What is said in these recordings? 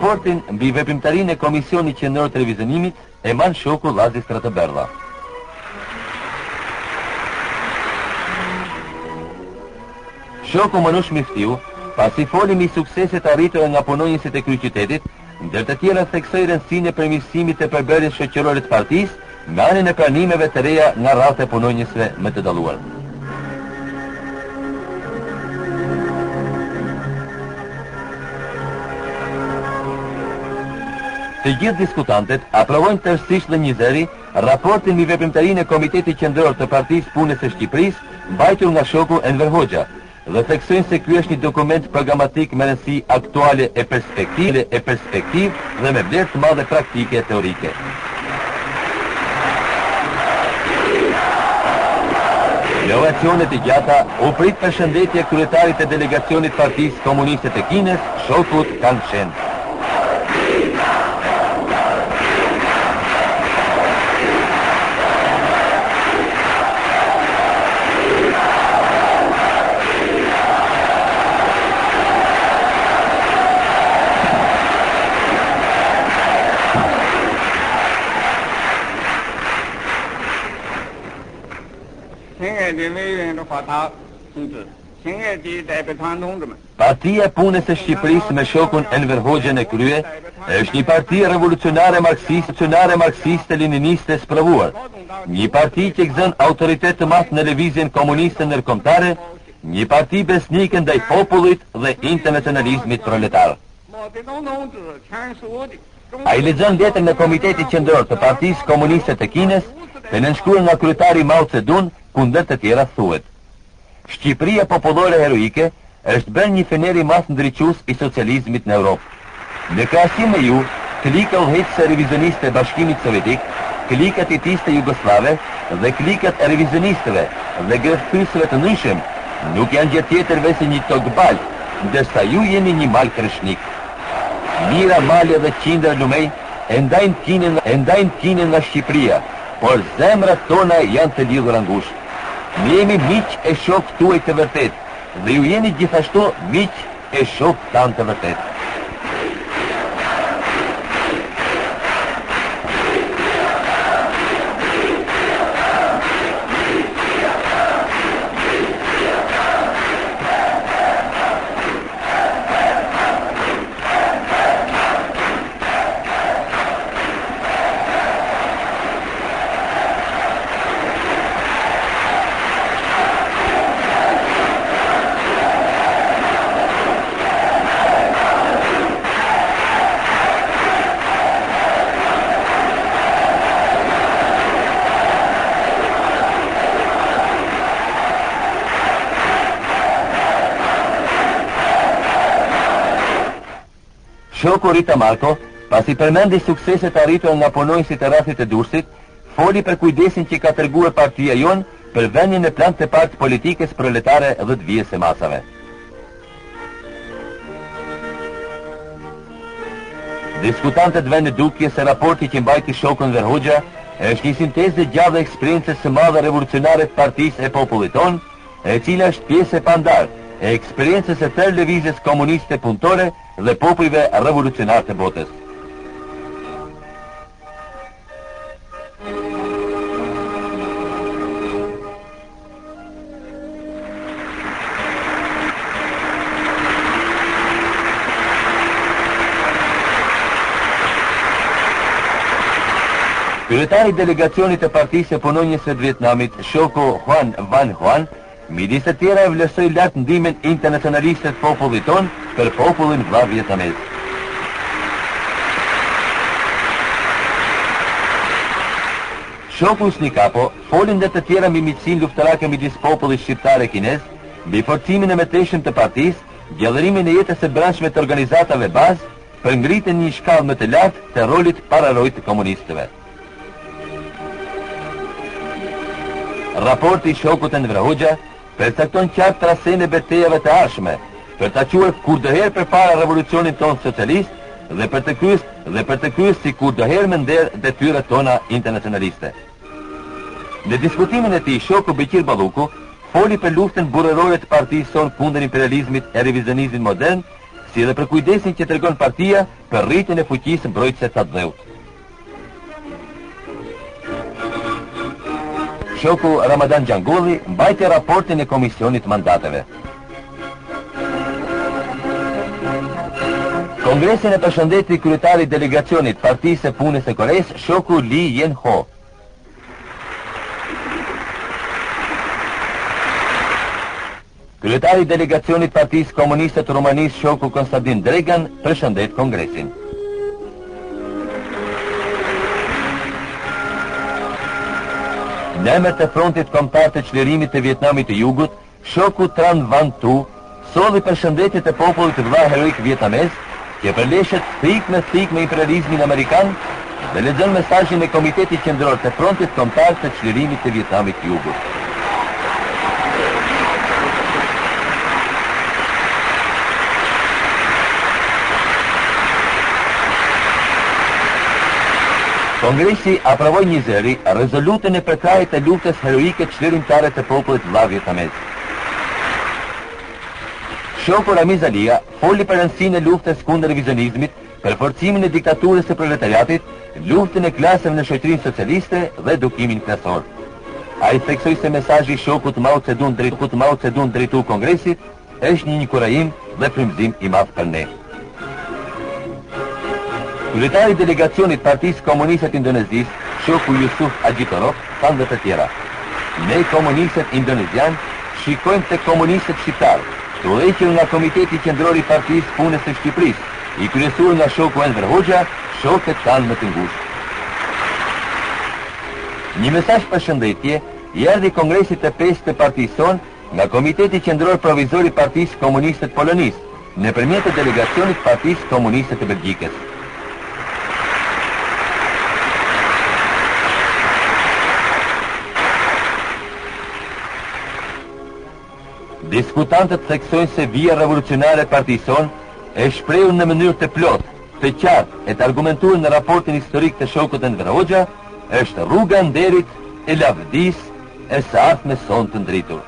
Raportin mbi veprimtarinë e Komisionit Qendror të Revizionimit e mban shoku Llazi Stratëberdha. Shoku Manush Miftiu, pasi foli mbi sukseset arritura nga punonjësit e kryeqytetit, ndër të tjera theksoi rëndësinë e përmirësimit të përbërjes shoqërore të partisë me anën e pranimeve të reja nga rreth e punonjësve më të dalluar. Të gjithë diskutantet aprovojnë tërësisht dhe njëzëri raportin mbi veprimtarinë e Komitetit Qendror të Partisë Punës së Shqipërisë, mbajtur nga shoku Enver Hoxha, dhe theksojnë se ky është një dokument programatik me rëndësi aktuale e perspektiv dhe me vlerë të madhe praktike e teorike. Në ovacionet e gjata u prit përshëndetje kryetarit të delegacionit Partisë Komuniste të Kinës, shokut Kan Shen. Partia Punës së Shqipërisë me shokun Enver Hoxhën e krye është një parti revolucionare marksiste leniniste sprovuar, një parti që gëzon autoritet të madh në lëvizjen komuniste ndërkombëtare, një parti besnike ndaj popullit dhe internacionalizmit proletar. Ai lexon letrën e Komitetit Qendror të Partisë Komuniste të Kinës, të nënshkruar nga kryetari Mao Zedong, kundër të tjera thuhet: Shqipëria popullore heroike është bërë një fener i madh ndriçues i socializmit në Europë. Në krahasim me ju, klika udhëheqëse revizioniste e Bashkimit Sovjetik, klikat hitiste jugoslave dhe klikat e revizionistëve dhe grefyesve të ndryshëm nuk janë gjë tjetër veçse një tokbal, ndërsa ju jeni një mal kreshnik. Mira male dhe qindra lumej e ndajnë Kinën nga Shqipëria, por zemrat tona janë të lidhura ngushtë. Ne jemi miq e shok tuaj të vërtet, dhe ju jeni gjithashtu miq e shok tanë të vërtet. Shoku Rita Marko, pasi përmendi sukseset arritura nga punonjësit e rrethit të Durrësit, foli për kujdesin që ka treguar partia jon për vendin e plan të partë politikës proletare dhe të vijës së masave. Diskutantët vënë dukje se raporti që mbajti shoku Enver Hoxha është një sintezë gjallë e eksperiencës së madhe revolucionare të Partisë e Popullit Ton, e cila është pjesë e pandar e eksperiencës së tërë lëvizjes komuniste punëtore dhe popujve revolucionar të botës. Kryetari i delegacionit të Partisë së Punonjësve të Vietnamit, shoku Huan Van Huan, midis të tjera e vlerësoi lart ndihmën internacionaliste të popullit ton për popullin vllav vietnamez. Shoku Snikapo foli ndër të tjera mbi miqësinë luftarake midis popullit shqiptar e kinez, mbi forcimin e mëtejshëm të partisë, gjallërimin e jetës së brendshme të organizatave bazë për ngritjen në një shkallë më të lartë të rolit paralojt të komunistëve. Raporti i shokut Enver Hoxha përcakton qartë trasën e betejave të ardhshme, për ta quar kurdoherë përpara revolucionit tonë socialist dhe për të kryer si kurdoherë më nder detyrat tona internacionaliste. Në diskutimin e tij, shoku Bekir Balluku foli për luftën burrërore të partisë sonë kundër imperializmit e revizionizmit modern, si edhe për kujdesin që tregon partia për rritjen e fuqisë mbrojtëse të dheut. Shoku Ramadan Gjangulli mbajti raportin e Komisionit Mandateve. Kongresin e përshëndeti kryetari delegacionit Partisë së Punës së Koresë, shoku Lee Yen-ho. Kryetari delegacionit Partisë Komuniste të Rumanisë, shoku Konstantin Dregan, përshëndet Kongresin. Në emër të frontit kombëtar të çlirimit të Vietnamit të Jugut, shoku Tran Van Tu solli përshëndetje të popullit të vëlla heroik vietnamez, që përleshet thik me imperializmin amerikan dhe lexon mesazhin e Komitetit Qendror të Frontit Kombëtar të Çlirimit të Vietnamit të Jugut. Kongresi aprovoi një zëri rezolutën e përkrahjes të luftës heroike çlirimtare të popullit vëlla vietnamez. Shoku Ramiz Alia foli për rëndësinë e luftës kundër revizionizmit, për forcimin e diktaturës së proletariatit, luftën e klasëve në shoqërinë socialiste dhe edukimin klasor. Ai theksoi se mesazhi i shokut Mao Tse-tung drejtu Kongresit është një inkurajim dhe frymëzim i madh për ne. Kryetari i delegacionit Partisë Komuniste të Indonezisë, shoku Yusuf Hajitorov, thanë dhe të tjera: "Ne komunistët indonezianë shikojmë tek komunistët shqiptarë, të udhëhequr nga Komiteti Qendror i Partisë Punës së Shqipërisë, i kryesuar nga shoku Enver Hoxha, shokët tanë më të ngushtë." Një mesazh përshëndetje i erdhi Kongresit të 5 të partisë sonë nga Komiteti Qendror Provizor i Partisë Komuniste të Polonisë, nëpërmjet të delegacionit Partisë Komuniste të Belgjikës. Diskutantët theksojnë se vija revolucionare e partisë sonë e shprehur në mënyrë të plotë, të qartë e të argumentuar në raportin historik të shokut Enver Hoxha është rruga nderit e lavdis e së ardhme sonë të ndritur.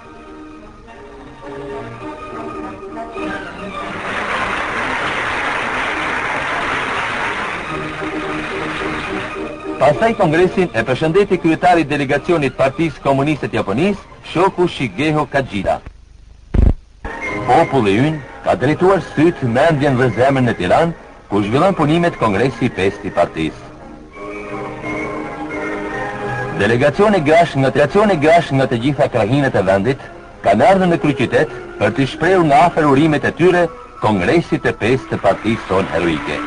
Pastaj Kongresin e përshëndeti kryetari i delegacionit Partisë Komuniste të Japonisë, shoku Shigeho Kajita. Populli ynë ka drejtuar sytë, mendjen dhe zemrën në Tiranë, ku zhvillon punimet Kongresi i 5 i partisë. Delegacione grash nga të gjitha krahinët e vendit kanë ardhur në kryeqytet për të shprehur nga afër urimet e tyre Kongresit të 5 të partisë sonë heroike.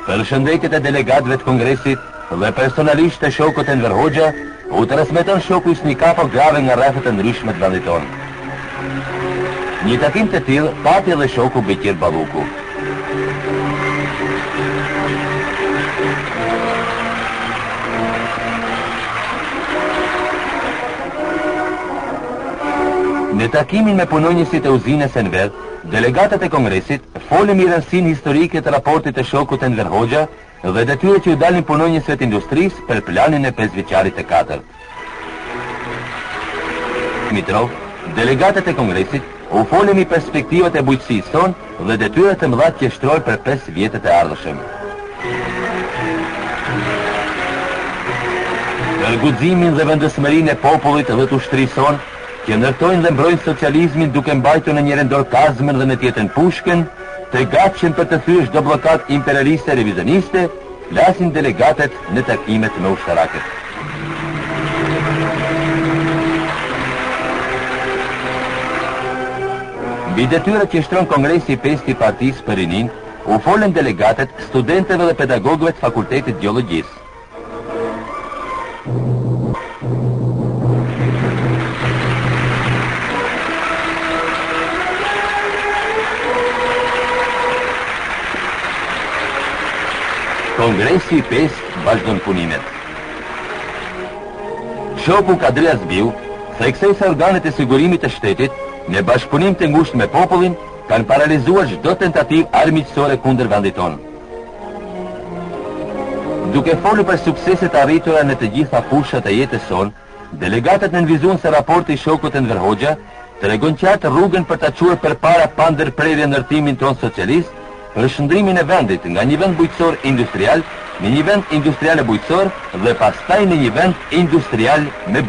Përshëndetjet e delegatëve të Kongresit dhe personalisht të shokut Enver Hoxha u transmeton shoku Isnikapo grave nga rrethet e ndryshme të vendit tonë. Një takim të tillë pati edhe shoku Bekir Balluku. Në takimin me punonjësit e uzinës Enver, delegatët e Kongresit folën mbi rëndësinë historike të raportit të shokut Enver Hoxha dhe detyrat që u dalin punonjësve të industrisë për planin e 5-vjeçarit të 4. Mitrov, delegatët e Kongresit u folën mbi perspektivat e bujqësisë tonë dhe detyrat e mëdha që shtrojnë për 5 vjetët e ardhshëm. Për guximin dhe vendosmërinë e popullit dhe të ushtrisë sonë, që ndërtojnë dhe mbrojnë socializmin duke mbajtur në njërin dorë kazmën dhe në tjetrën pushkën, të gatshëm për të thyer çdo bllokat imperialiste revizioniste, flasin delegatët në takimet me ushtarakët. Mbi detyrat që shtron Kongresi i 5 i partisë për rinin, u folën delegatët, studentëve dhe pedagogëve të Fakultetit Gjeologjisë. Kongresi i 5 vazhdon punimet. Shoku Kadri Azbiu theksoi se organet e sigurimit të shtetit, në bashkëpunim të ngushtë me popullin, kanë paralizuar çdo tentativë armiqësore kundër vendit tonë. Duke folur për sukseset arritura në të gjitha fushat e jetës sonë, delegatët nënvizuan se raporti i shokut Enver Hoxha tregon qartë rrugën për ta çuar përpara pa ndërprerje ndërtimin tonë socialist, për shndrimin e vendit nga një vend bujqësor industrial në një vend industrial e bujqësor dhe pastaj në një vend industrial me bujqësor.